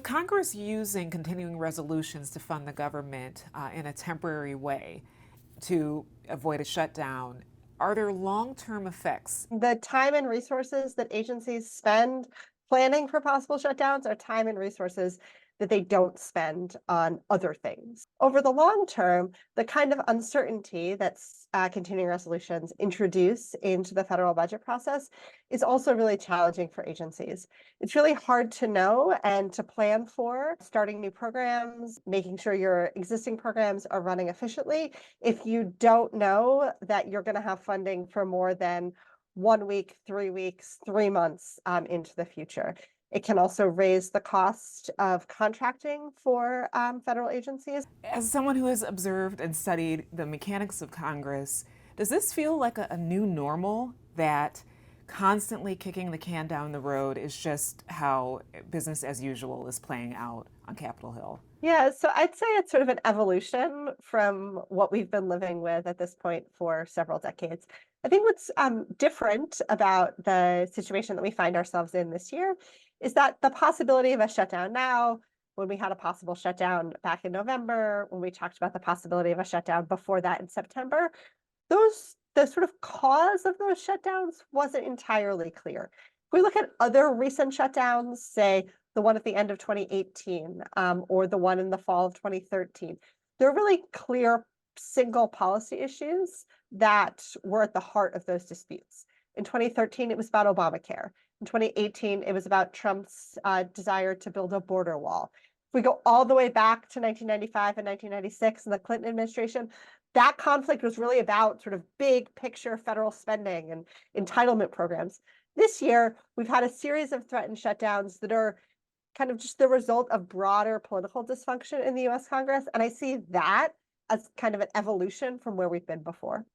Congress using continuing resolutions to fund the government in a temporary way to avoid a shutdown, are there long-term effects? The time and resources that agencies spend planning for possible shutdowns are time and resources that they don't spend on other things. Over the long term, the kind of uncertainty that continuing resolutions introduce into the federal budget process is also really challenging for agencies. It's really hard to know and to plan for starting new programs, making sure your existing programs are running efficiently if you don't know that you're going to have funding for more than 1 week, 3 weeks, 3 months into the future. It can also raise the cost of contracting for federal agencies. As someone who has observed and studied the mechanics of Congress, does this feel like a new normal that constantly kicking the can down the road is just how business as usual is playing out on Capitol Hill? Yeah, so I'd say it's sort of an evolution from what we've been living with at this point for several decades. I think what's different about the situation that we find ourselves in this year is that the possibility of a shutdown now, when we had a possible shutdown back in November, when we talked about the possibility of a shutdown before that in September, the sort of cause of those shutdowns wasn't entirely clear. If we look at other recent shutdowns, say the one at the end of 2018 or the one in the fall of 2013, there are really clear single policy issues that were at the heart of those disputes. In 2013, it was about Obamacare. In 2018, it was about Trump's desire to build a border wall. If we go all the way back to 1995 and 1996 and the Clinton administration, that conflict was really about sort of big picture federal spending and entitlement programs. This year, we've had a series of threatened shutdowns that are kind of just the result of broader political dysfunction in the US Congress. And I see that as kind of an evolution from where we've been before.